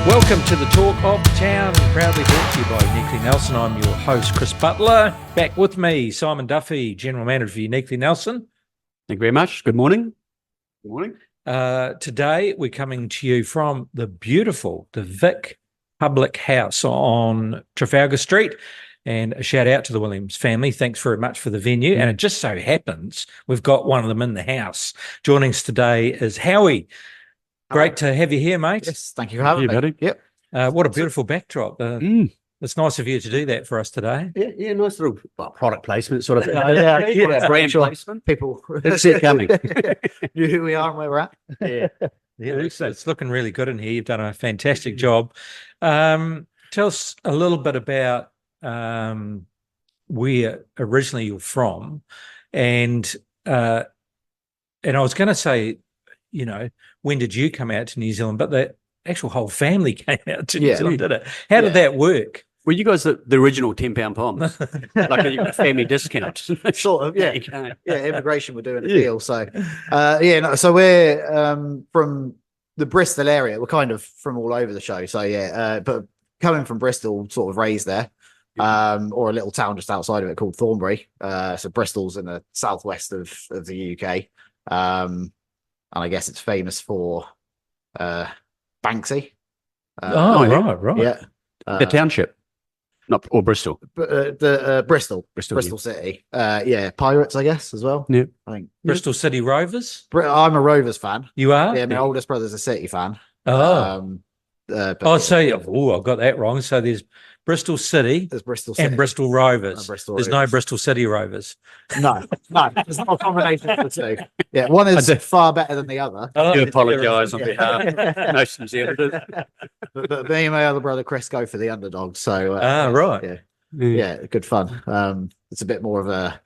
Welcome to the Talk of Town, proudly brought to you by Uniquely Nelson. I'm your host, Chris Butler. Back with me, Simon Duffy, General Manager for Uniquely Nelson. Thank you very much. Good morning. Good morning. Today, we're coming to you from the Vic Public House on Trafalgar Street. And a shout out to the Williams family. Thanks very much for the venue. And it just so happens we've got one of them in the house. Joining us today is Howie. Great to have you here, mate. Yes, thank you for having me. Buddy. Yep. What a beautiful backdrop. It's nice of you to do that for us today. Yeah, nice little product placement sort of thing. Brand placement. People Let's see it coming. knew who we are and where we're at. Yeah, it's looking really good in here. You've done a fantastic job. Tell us a little bit about where originally you're from, and I was going to say, you know, when did you come out to New Zealand? But the actual whole family came out to New Zealand, did it? How did that work? Were you guys the original £10 poms? Like a family discount? Sort of, yeah. Immigration were doing a deal. So, so we're from the Bristol area. We're kind of from all over the show. So, but coming from Bristol, sort of raised there, or a little town just outside of it called Thornbury. So Bristol's in the southwest of the UK. And I guess it's famous for Banksy. Right. Yeah. The township, or Bristol. Bristol City. Pirates, I guess, as well. Yeah. I think Bristol City Rovers? I'm a Rovers fan. You are? Yeah, my oldest brother's a City fan. I've got that wrong. So there's Bristol City, There's Bristol City and Bristol Rovers. There's no Rovers. Bristol City Rovers. No, there's not a combination of the two. Yeah, one is far better than the other. I do apologise on behalf of most New Zealanders. But me and my other brother Chris go for the underdog. So right. Yeah, good fun. It's a bit more of a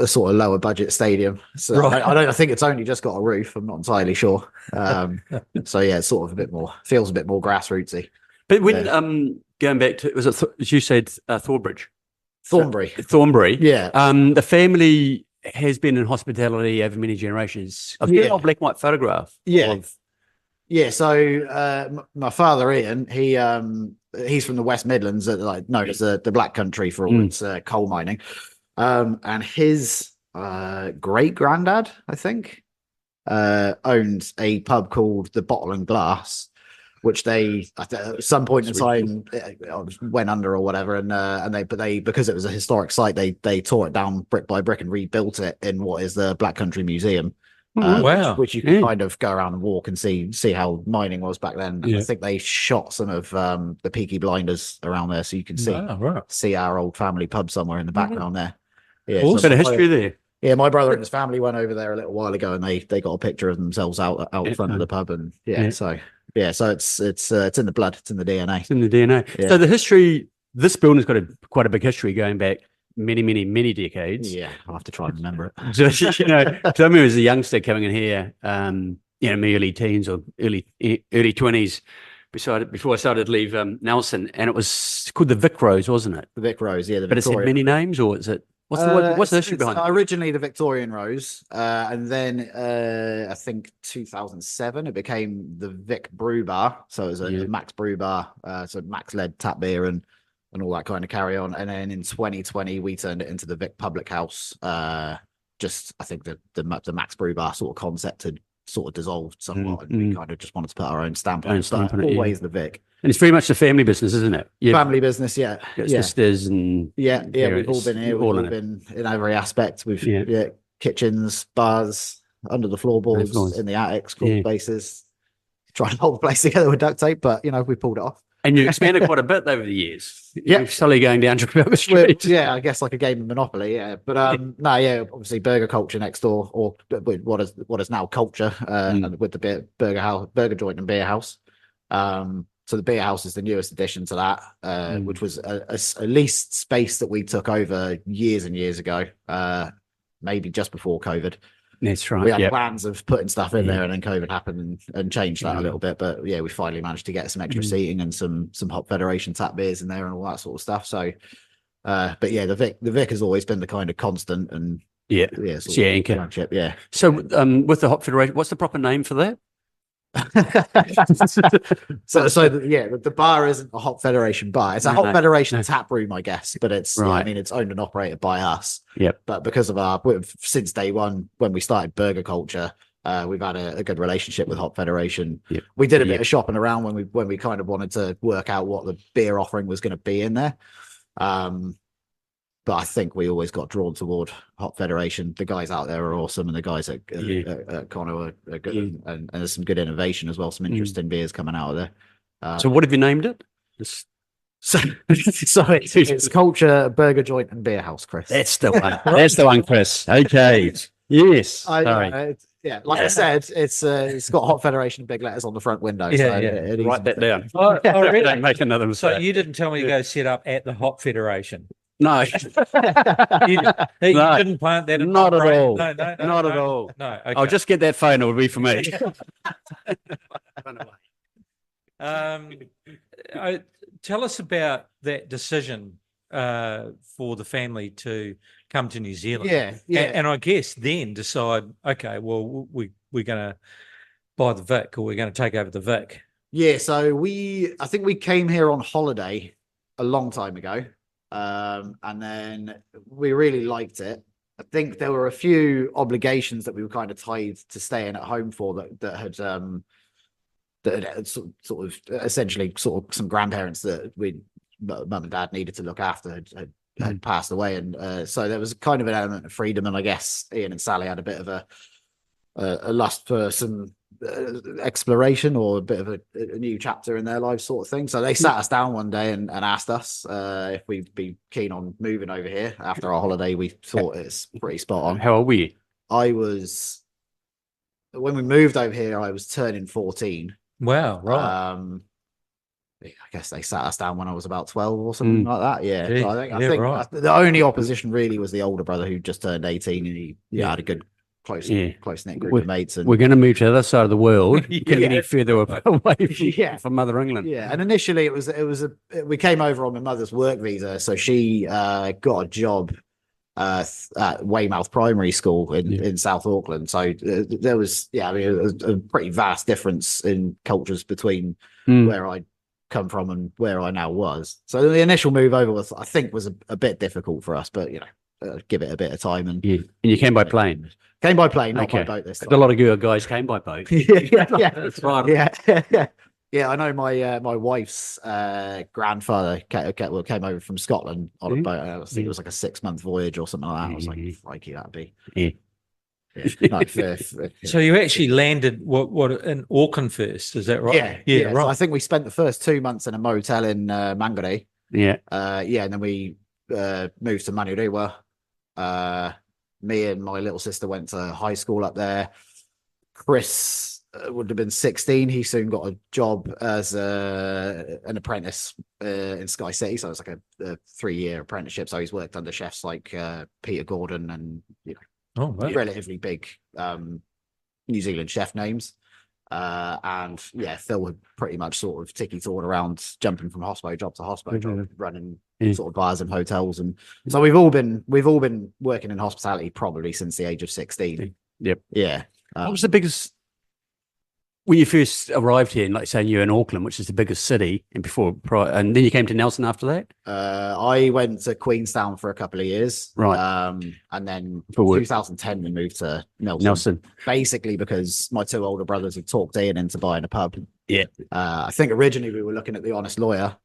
sort of lower budget stadium. So Right. I think it's only just got a roof. I'm not entirely sure. So yeah, it's sort of feels a bit more grassrootsy. But when going back to, was it as you said, Thornbury? Thornbury. Yeah. The family has been in hospitality over many generations. I've seen an old black and white photograph. Yeah. So my father Ian, he's from the West Midlands, known as the Black Country for all its coal mining. And his great granddad, I think, owned a pub called the Bottle and Glass, which they at some point in time went under or whatever, and they because it was a historic site, they tore it down brick by brick and rebuilt it in what is the Black Country Museum. Wow. Which you can kind of go around and walk and see how mining was back then. And I think they shot some of the Peaky Blinders around there, so you can see our old family pub somewhere in the background there. Yeah, a bit of history there. Yeah, my brother and his family went over there a little while ago, and they got a picture of themselves out front of the pub, and so it's in the blood, it's in the DNA. It's in the DNA. Yeah. So the history, this building's got quite a big history going back many decades. Yeah, I'll have to try and remember it. Just, I remember as a youngster coming in here, my early teens or early 20s, before I started to leave Nelson, and it was called the Vic Rose, wasn't it? The Vic Rose, yeah. But it's had many names, or is it? What's the history behind it? Originally the Victorian Rose, and then I think 2007 it became the Vic Brew Bar. So it was a Max Brew Bar, so Max led tap beer and all that kind of carry on. And then in 2020 we turned it into the Vic Public House. I think the Max Brew Bar sort of concept had sort of dissolved somewhat, and we kind of just wanted to put our own stamp on it. Always the Vic. And it's very much a family business, isn't it? Yeah. Family business, yeah. Sisters and we've all been here. We've all been in every aspect. We've kitchens, bars, under the floorboards, in the attics, crawl spaces. Trying to hold the place together with duct tape, but we pulled it off. And you expanded quite a bit over the years. You're slowly going down Trafalgar Street. I guess like a game of Monopoly, But obviously burger culture next door, or what is now culture, and with the burger joint and beer house. So the beer house is the newest addition to that, which was a leased space that we took over years and years ago, maybe just before COVID. That's right. We had plans of putting stuff in there, and then COVID happened and changed that a little bit. But we finally managed to get some extra seating and some Hop Federation tap beers in there and all that sort of stuff. So, the Vic has always been the kind of constant and flagship. Yeah. So with the Hop Federation, what's the proper name for that? The bar isn't a Hop Federation bar. It's a Hop Federation tap room, I guess, but it's Right. I mean, it's owned and operated by us. Yep. But because of since day one, when we started burger culture, we've had a good relationship with Hop Federation. Yep. We did a bit of shopping around when we kind of wanted to work out what the beer offering was going to be in there. But I think we always got drawn toward Hop Federation. The guys out there are awesome, and the guys at Connor are good, and there's some good innovation as well. Some interesting beers coming out of there. So what have you named it? So it's Culture, Burger Joint, and Beer House, Chris. That's the one. That's the one, Chris. Okay. Yes. Sorry. Like I said, it's got Hop Federation big letters on the front window. Write that down. Really? Don't make another So mistake. you didn't tell me to go set up at the Hop Federation. No. You didn't plant that. Not at all. No, Not at all. No. Okay. I'll just get that phone. It'll be for me. Tell us about that decision for the family to come to New Zealand. And I guess then decide, okay, well, we're going to buy the Vic, or we're going to take over the Vic. Yeah, so I think we came here on holiday a long time ago, and then we really liked it. I think there were a few obligations that we were kind of tied to staying at home for that had sort of essentially sort of some grandparents that mum and dad needed to look after had passed away, and so there was kind of an element of freedom, and I guess Ian and Sally had a bit of a lust for some exploration, or a bit of a new chapter in their lives, sort of thing. So they sat us down one day and asked us if we'd be keen on moving over here after our holiday. We thought it's pretty spot on. How old were you? When we moved over here, I was turning 14. Wow, right. I guess they sat us down when I was about 12 or something like that. Yeah. Gee, So I think right. the only opposition really was the older brother, who just turned 18, and he had a good close knit group of mates. And we're going to move to the other side of the world. Yeah. Get any further away from Mother England. Yeah, and initially we came over on my mother's work visa, so she got a job at Weymouth Primary School in South Auckland. So there was a pretty vast difference in cultures between where I come from and where I now was. So the initial move over was a bit difficult for us, but give it a bit of time. And you came by plane. Came by plane, not by boat this time. A lot of good guys came by boat. That's right. Yeah, I know my wife's grandfather came over from Scotland on a boat. I think it was like a 6-month voyage or something like that. I was like, crikey, that'd be. So you actually landed what in Auckland first, is that right? Yeah, right. So I think we spent the first 2 months in a motel in Mangere. And then we moved to Manurewa. Me and my little sister went to high school up there. Chris would have been 16. He soon got a job as an apprentice in Sky City. So it was like a 3-year apprenticeship. So he's worked under chefs like Peter Gordon and relatively big New Zealand chef names. And Phil had pretty much sort of ticky-tawed around, jumping from hospo job to hospo job, running sort of bars and hotels, and so we've all been working in hospitality probably since the age of 16. Yep. Yeah. What was the biggest when you first arrived here, and like saying you're in Auckland, which is the biggest city, and then you came to Nelson after that? I went to Queenstown for a couple of years. Right. And then 2010 we moved to Nelson. Basically because my 2 older brothers had talked Ian into buying a pub. Yeah. I think originally we were looking at the Honest Lawyer.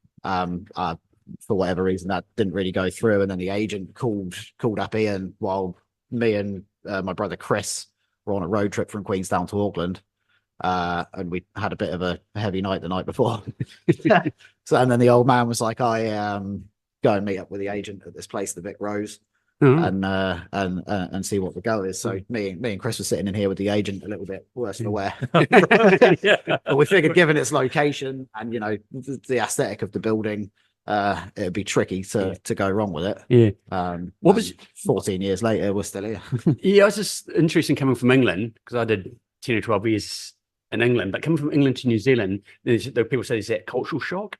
For whatever reason that didn't really go through, and then the agent called up Ian while me and my brother Chris were on a road trip from Queenstown to Auckland. And we had a bit of a heavy night the night before. And then the old man was like, go and meet up with the agent at this place, the Vic Rose, and see what the go is. So me and Chris were sitting in here with the agent, a little bit worse for wear. But we figured, given its location and the aesthetic of the building, it'd be tricky to go wrong with it. Yeah. What was 14 years later, we're still here. Yeah, it's just interesting coming from England, because I did 10 or 12 years in England, but coming from England to New Zealand, people say there's that cultural shock.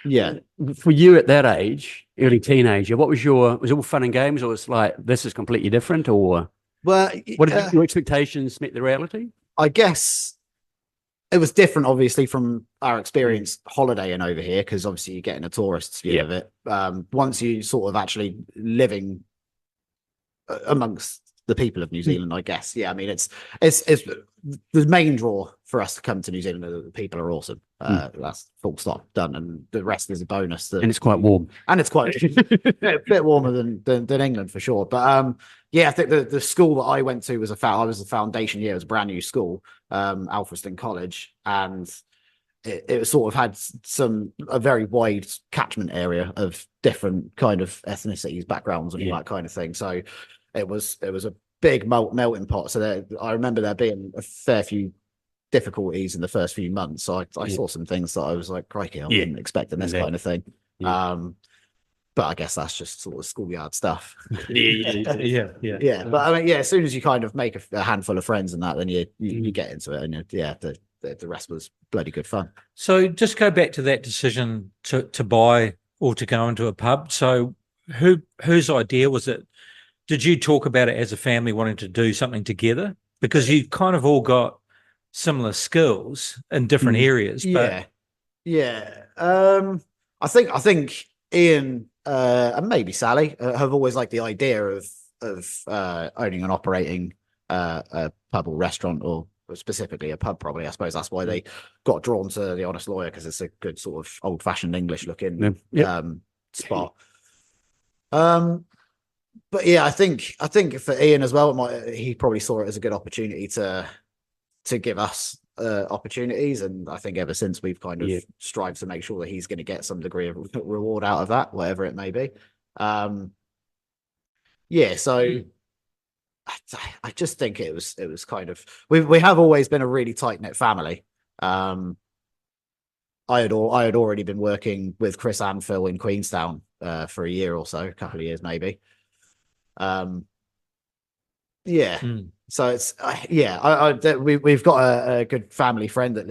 Yeah. For you at that age, early teenager, was it all fun and games, or was like, this is completely different, or well, what did your expectations met the reality? I guess was different, obviously, from our experience holidaying over here, because obviously you're getting a tourist's view of it. Once you sort of actually living amongst the people of New Zealand, I guess. Yeah, I mean, it's the main draw for us to come to New Zealand. The people are awesome. That's full stop, done, and the rest is a bonus. And it's quite warm. And it's quite a bit warmer than England for sure. But yeah, I think the school that I went to was I was a foundation year. It was a brand new school, Alfriston College, and it sort of had a very wide catchment area of different kind of ethnicities, backgrounds, and all that kind of thing. So it was a big melting pot. So I remember there being a fair few difficulties in the first few months. So I saw some things that I was like, crikey, I wasn't expecting this kind of thing. But I guess that's just sort of schoolyard stuff. Yeah. But I mean, as soon as you kind of make a handful of friends and that, then you get into it, and the rest was bloody good fun. So just go back to that decision to buy or to go into a pub. So whose idea was it? Did you talk about it as a family wanting to do something together? Because you kind of all got similar skills in different areas. But I think Ian and maybe Sally have always liked the idea of owning and operating a pub or restaurant, or specifically a pub. Probably, I suppose that's why they got drawn to The Honest Lawyer, because it's a good sort of old-fashioned English-looking spot. But yeah, I think for Ian as well, he probably saw it as a good opportunity to give us opportunities, and I think ever since we've kind of strived to make sure that he's going to get some degree of reward out of that, whatever it may be. So I just think it was kind of, we have always been a really tight knit family. I had already been working with Chris and Phil in Queenstown for a year or so, a couple of years maybe. So it's we've got a good family friend that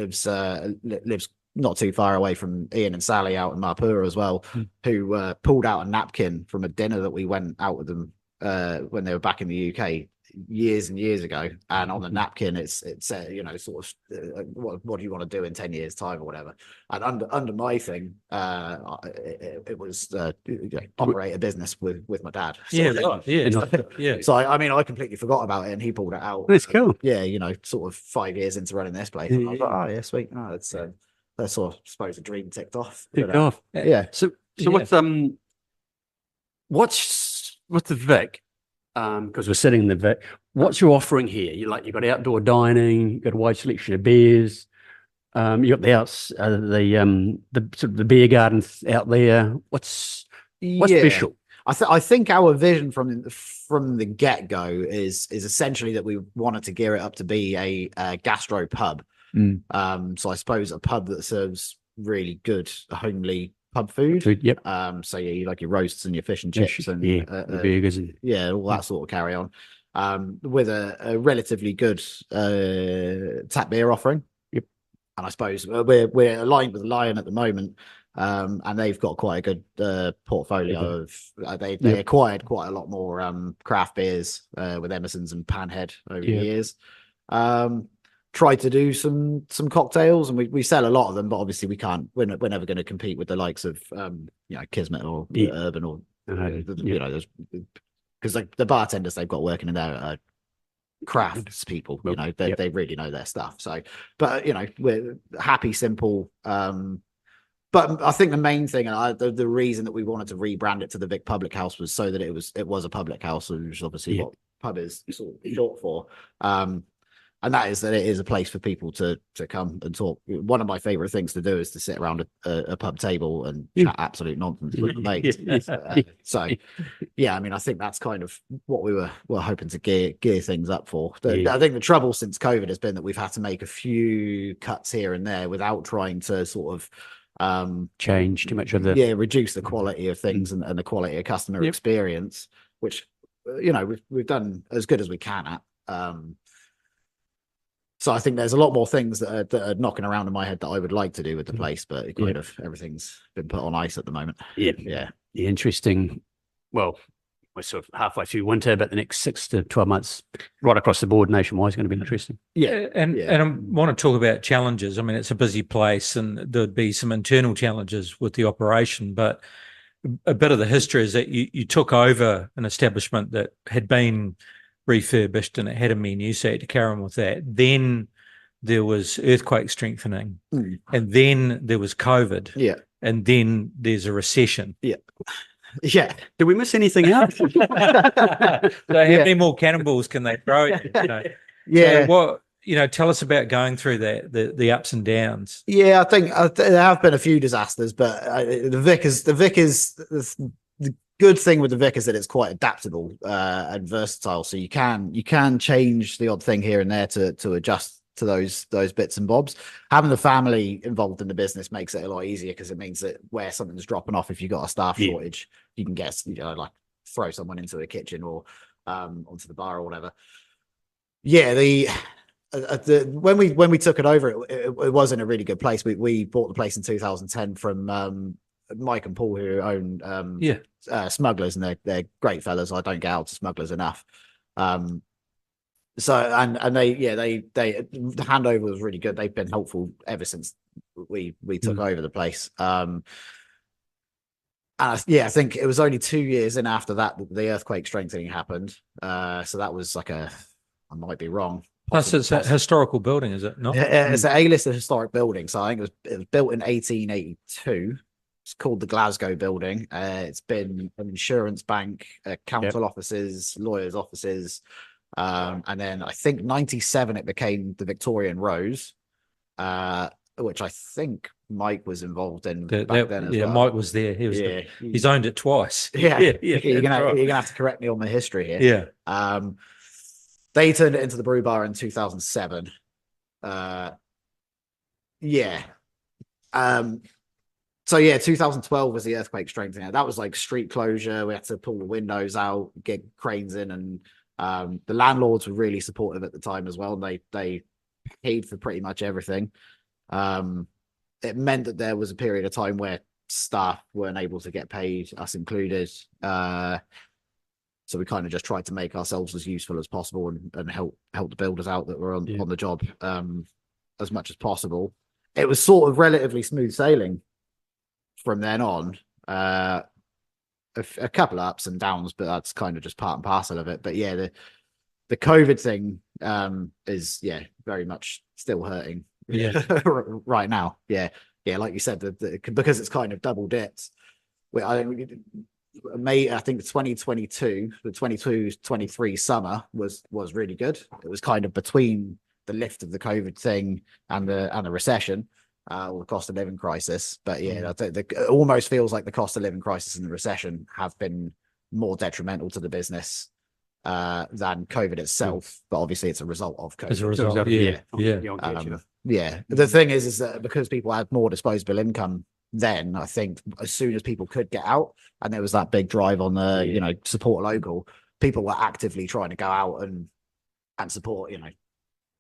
lives not too far away from Ian and Sally out in Mapura as well, who pulled out a napkin from a dinner that we went out with them when they were back in the UK years and years ago, and on the napkin it said, sort of what do you want to do in 10 years time or whatever, and under my thing it was operate a business with my dad. So I mean, I completely forgot about it, and he pulled it out. That's cool. Sort of 5 years into running this place, and I was like, oh yeah, sweet. That's sort of, I suppose, a dream ticked off. So what's the Vic? Because we're sitting in the Vic. What's your offering here? You've got outdoor dining, you've got a wide selection of beers, you got the sort of the beer garden out there. What's special? I think our vision from the get go is essentially that we wanted to gear it up to be a gastro pub. So I suppose a pub that serves really good homely pub food. So you like your roasts and your fish and chips and burgers and all that sort of carry on, with a relatively good tap beer offering. And I suppose we're aligned with Lion at the moment, and they've got quite a good portfolio of they acquired quite a lot more craft beers with Emerson's and Panhead over the years. Tried to do some cocktails, and we sell a lot of them, but obviously we're never going to compete with the likes of Kismet or Urban or because the bartenders they've got working in there are crafts people. They really know their stuff. So, but we're happy, simple. But I think the main thing, and the reason that we wanted to rebrand it to the Vic Public House was so that it was a public house, which is obviously what pub is sort of short for. And that is that it is a place for people to come and talk. One of my favorite things to do is to sit around a pub table and chat absolute nonsense with mates. So, I mean, I think that's kind of what we were hoping to gear things up for. I think the trouble since COVID has been that we've had to make a few cuts here and there without trying to sort of change too much of the reduce the quality of things and the quality of customer experience, which we've done as good as we can at. So I think there's a lot more things that are knocking around in my head that I would like to do with the place, but everything's been put on ice at the moment. Interesting. Well, we're sort of halfway through winter, but the next 6 to 12 months, right across the board, nationwide, is going to be interesting. Yeah. And I want to talk about challenges. I mean, it's a busy place, and there'd be some internal challenges with the operation, but a bit of the history is that you took over an establishment that had been refurbished and it had a menu, so you had to carry on with that. Then there was earthquake strengthening, and then there was COVID. Yeah. And then there's a recession. Yeah. Yeah. Did we miss anything out? So how many more cannonballs can they throw at you? Yeah. So what, tell us about going through that, the ups and downs. Yeah, I think there have been a few disasters, but the Vic is the good thing with the Vic is that it's quite adaptable and versatile. So you can change the odd thing here and there to adjust to those bits and bobs. Having the family involved in the business makes it a lot easier, because it means that where something's dropping off, if you've got a staff shortage, you can get like throw someone into the kitchen or onto the bar or whatever. Yeah, when we took it over, it was in a really good place. We bought the place in 2010 from Mike and Paul, who own Smugglers, and they're great fellas. I don't get out to Smugglers enough. So and the handover was really good. They've been helpful ever since we took over the place. And I think it was only 2 years in after that the earthquake strengthening happened. So that was like I might be wrong. Plus, it's a historical building, is it not? It's an A-listed historic building. So I think it was built in 1882. It's called the Glasgow Building. It's been an insurance bank, council offices, lawyers' offices. And then I think 97 it became the Victorian Rose, which I think Mike was involved in back then as well. Mike was there. He's owned it twice. You're gonna have to correct me on my history here. They turned it into the brew bar in 2007. So 2012 was the earthquake strengthening. That was like street closure. We had to pull the windows out, get cranes in, and the landlords were really supportive at the time as well. They paid for pretty much everything. It meant that there was a period of time where staff weren't able to get paid, us included. So we kind of just tried to make ourselves as useful as possible and help the builders out that were on the job as much as possible. It was sort of relatively smooth sailing from then on. A couple of ups and downs, but that's kind of just part and parcel of it. But the COVID thing is very much still hurting right now. Like you said, because it's kind of double dipped. I think 2022, the 22-23 summer was really good. It was kind of between the lift of the COVID thing and the recession. Or the cost of living crisis, but it almost feels like the cost of living crisis and the recession have been more detrimental to the business than COVID itself. But obviously, it's a result of COVID. As a result, The thing is that because people had more disposable income, then I think as soon as people could get out, and there was that big drive on the support local, people were actively trying to go out and support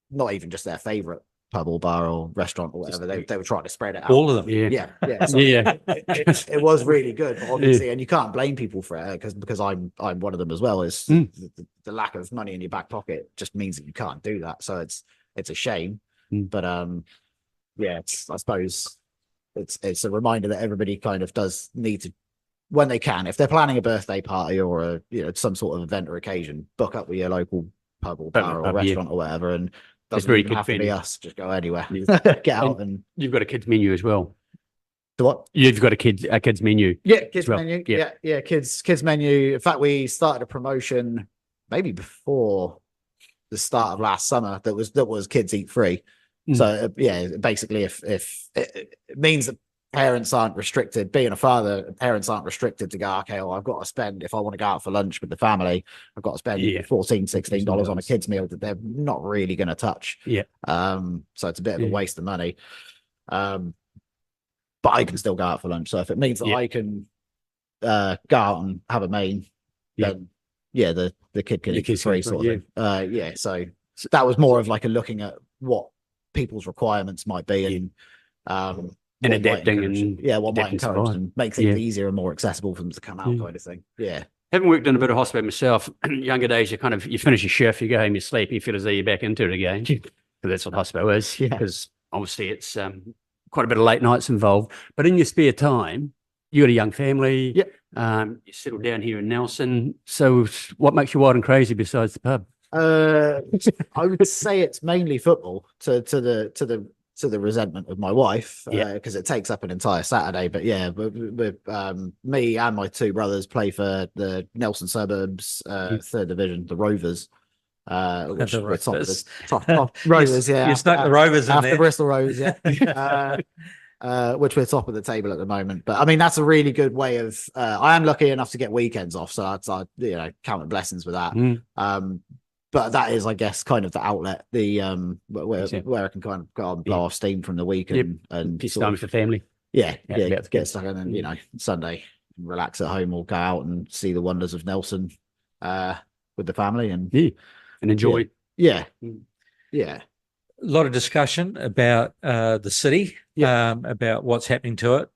not even just their favorite pub or bar or restaurant or whatever. They were trying to spread it out. All of them. So it was really good, but obviously, and you can't blame people for it because I'm one of them as well. Is the lack of money in your back pocket just means that you can't do that. So it's a shame, but I suppose it's a reminder that everybody kind of does need to, when they can, if they're planning a birthday party or some sort of event or occasion, book up with your local pub or bar or restaurant or whatever, and doesn't even have to be us. Just go anywhere, get out, and you've got a kids menu as well. What? You've got a kids menu. Yeah, kids well. menu. Yeah, kids menu. In fact, we started a promotion maybe before the start of last summer that was kids eat free. So basically, if it means that parents aren't restricted, being a father, parents aren't restricted to go, okay, well, I've got to spend, if I want to go out for lunch with the family, I've got to spend $14-16 on a kid's meal that they're not really going to touch. So it's a bit of a waste of money. But I can still go out for lunch. So if it means that I can go out and have a main, then the kid can eat free sort of thing. So that was more of like a looking at what people's requirements might be and adapting what might encourage and make things easier and more accessible for them to come out, kind of thing. having worked in a bit of hospital myself, in younger days, you finish your shift, you go home, you sleep, you feel as though you're back into it again. Because that's what hospital is. Yeah. Because obviously it's quite a bit of late nights involved. But in your spare time, you got a young family. Yep. You settled down here in Nelson. So what makes you wild and crazy besides the pub? I would say it's mainly football to the resentment of my wife, because it takes up an entire Saturday. But yeah, with me and my two brothers play for the Nelson Suburbs third division, the Rovers. Which The we're top of Rovers. the top Rovers, yeah. You snuck the Rovers in after there. Bristol Rovers, yeah. Which we're top of the table at the moment. But I mean, that's a really good way of. I am lucky enough to get weekends off, so I count my blessings with that. But that is, I guess, kind of the outlet, where I can kind of go and blow off steam from the week and Peace time with the family. Get stuck in, and Sunday relax at home or go out and see the wonders of Nelson with the family and enjoy. Yeah. A lot of discussion about the city, about what's happening to it.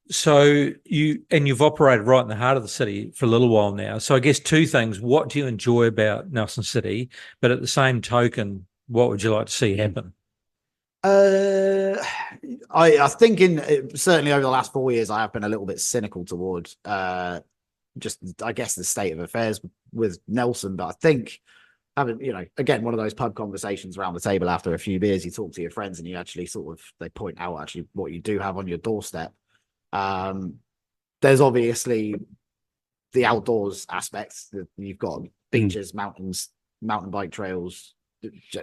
So you've operated right in the heart of the city for a little while now. So I guess two things: what do you enjoy about Nelson City? But at the same token, what would you like to see happen? I think certainly over the last 4 years, I have been a little bit cynical towards just, I guess, the state of affairs with Nelson. But I think having, again, one of those pub conversations around the table after a few beers, you talk to your friends and you actually they point out actually what you do have on your doorstep. There's obviously the outdoors aspects that you've got beaches, mountains, mountain bike trails.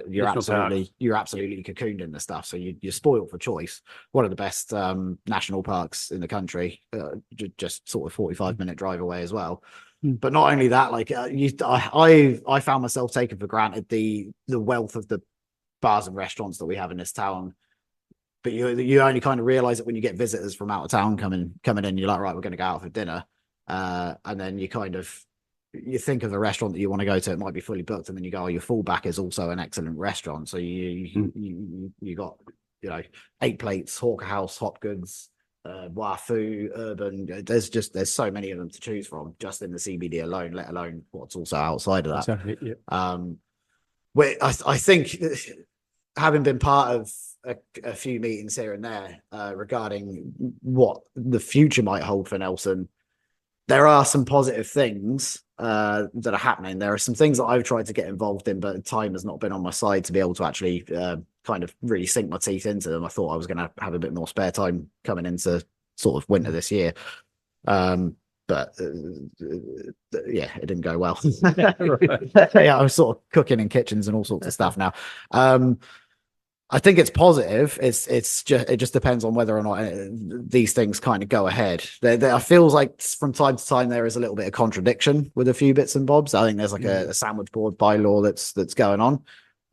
You're absolutely cocooned in the stuff. So you're spoiled for choice. One of the best national parks in the country, just sort of 45-minute drive away as well. But not only that, I found myself taking for granted the wealth of the bars and restaurants that we have in this town. But you only kind of realize it when you get visitors from out of town coming in. You're like, right, we're going to go out for dinner, and then you think of the restaurant that you want to go to. It might be fully booked, and then you go, oh, your fallback is also an excellent restaurant. So you got 8 Plates, Hawker House, Hot Goods, Wafu, Urban. There's so many of them to choose from just in the CBD alone, let alone what's also outside of that. Exactly, yeah. Where I think, having been part of a few meetings here and there regarding what the future might hold for Nelson, there are some positive things that are happening. There are some things that I've tried to get involved in, but time has not been on my side to be able to actually kind of really sink my teeth into them. I thought I was going to have a bit more spare time coming into sort of winter this year. But it didn't go well. I was sort of cooking in kitchens and all sorts of stuff now. I think it's positive. It just depends on whether or not these things kind of go ahead. There feels like from time to time there is a little bit of contradiction with a few bits and bobs. I think there's like a sandwich board bylaw that's going on.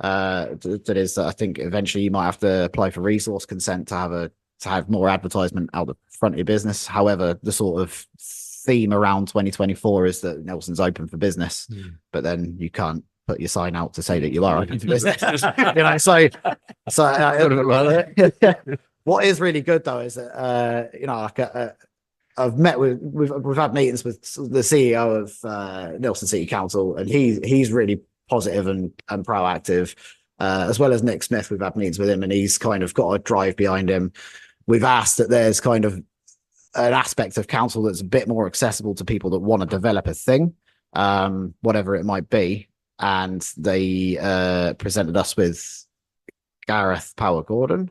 That is, I think eventually you might have to apply for resource consent to have more advertisement out the front of your business. However, the sort of theme around 2024 is that Nelson's open for business, but then you can't put your sign out to say that you are open for business. What is really good though is that we've had meetings with the CEO of Nelson City Council, and he's really positive and proactive, as well as Nick Smith. We've had meetings with him, and he's kind of got a drive behind him. We've asked that there's kind of an aspect of council that's a bit more accessible to people that want to develop a thing, whatever it might be. And they presented us with Gareth Power Gordon.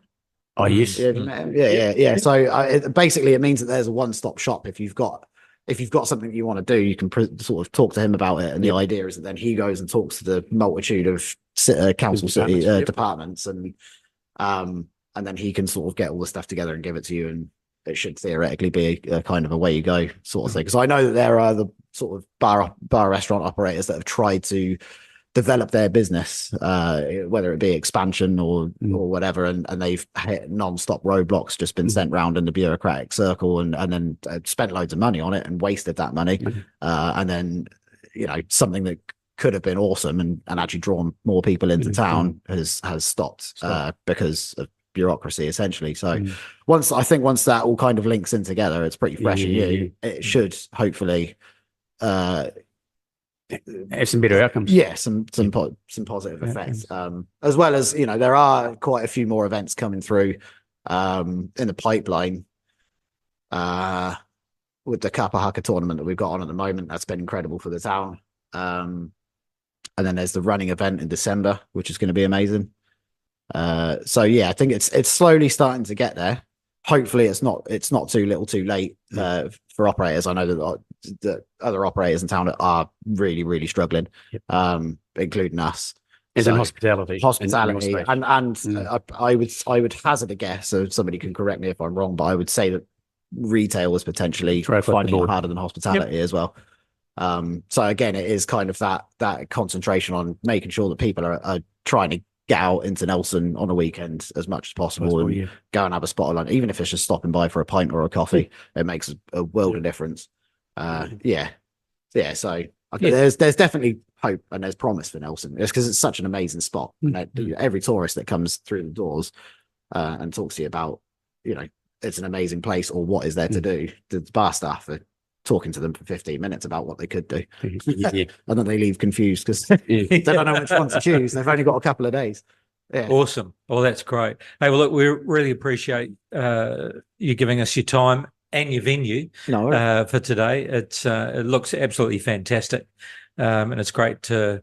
Oh, yes. Yeah. So basically, it means that there's a one-stop shop. If you've got something that you want to do, you can sort of talk to him about it. And the idea is that then he goes and talks to the multitude of council city departments, and then he can sort of get all the stuff together and give it to you. And it should theoretically be a kind of a way you go sort of thing. Because I know that there are the sort of bar restaurant operators that have tried to develop their business, whether it be expansion or whatever, and they've hit non-stop roadblocks, just been sent round in the bureaucratic circle, and then spent loads of money on it and wasted that money. And then something that could have been awesome and actually drawn more people into town has stopped because of bureaucracy essentially. So once that all kind of links in together, it's pretty fresh and new. It should hopefully have some better outcomes. Yeah, some positive effects. As well as, you know, there are quite a few more events coming through in the pipeline. With the Kappa Haka tournament that we've got on at the moment, that's been incredible for the town. And then there's the running event in December, which is going to be amazing. So yeah, I think it's slowly starting to get there. Hopefully it's not too little too late for operators. I know that other operators in town are really, really struggling, including us. Is in hospitality. And I would hazard a guess, so somebody can correct me if I'm wrong, but I would say that retail is potentially finding it harder than hospitality as well. So again, it is kind of that concentration on making sure that people are trying to get out into Nelson on a weekend as much as possible and go and have a spot of lunch, even if it's just stopping by for a pint or a coffee. It makes a world of difference. So there's definitely hope and there's promise for Nelson. It's because it's such an amazing spot. Every tourist that comes through the doors and talks to you about, you know, it's an amazing place or what is there to do, the bar staff are talking to them for 15 minutes about what they could do. And then they leave confused because they don't know which one to choose. They've only got a couple of days. Yeah. Awesome. Well, that's great. Hey, well, look, we really appreciate you giving us your time and your venue for today. It looks absolutely fantastic. And it's great to,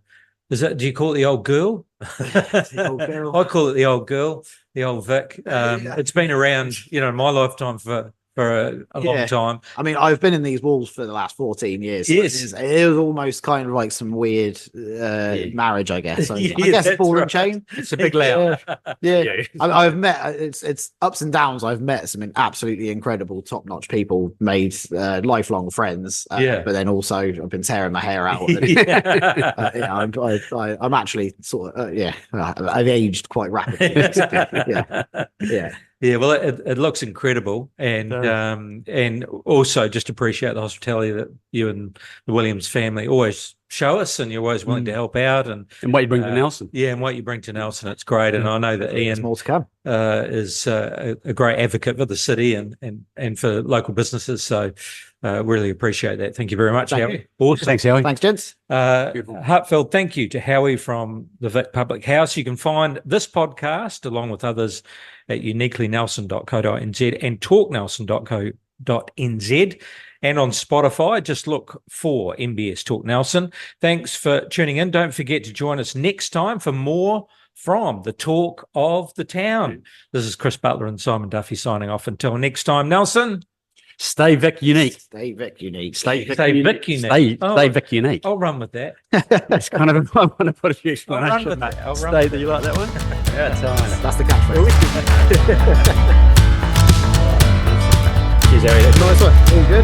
do you call it the old girl? The old girl. I call it the old girl, the old Vic. It's been around, you know, in my lifetime for a long time. I mean, I've been in these walls for the last 14 years. Yes. It was almost kind of like some weird marriage, I guess. So I guess ball and chain. It's a big loud. I've met, it's ups and downs. I've met some absolutely incredible top-notch people, made lifelong friends. But then also I've been tearing my hair out. I'm actually sort of, I've aged quite rapidly. Yeah, well, it looks incredible, and also just appreciate the hospitality that you and the Williams family always show us, and you're always willing to help out, and what you bring to Nelson. Yeah, and what you bring to Nelson, it's great, and I know that Ian more to come. Is a great advocate for the city and for local businesses. So really appreciate that. Thank you very much, Howie. Awesome. Thanks, Howie. Thanks, gents. Heartfelt thank you to Howie from the Vic Public House. You can find this podcast along with others at uniquelynelson.co.nz and talknelson.co.nz, and on Spotify. Just look for MBS Talk Nelson. Thanks for tuning in. Don't forget to join us next time for more from the talk of the town. This is Chris Butler and Simon Duffy signing off. Until next time, Nelson. Stay Vic unique. Stay Vic unique. Stay Vic unique. Stay Vic unique. I'll run with that. It's kind of I want to put a few explanations. I'll run with that. Stay. Do you like that one? Yeah, that's the catchphrase. Cheers, Harry. Nice one. All good.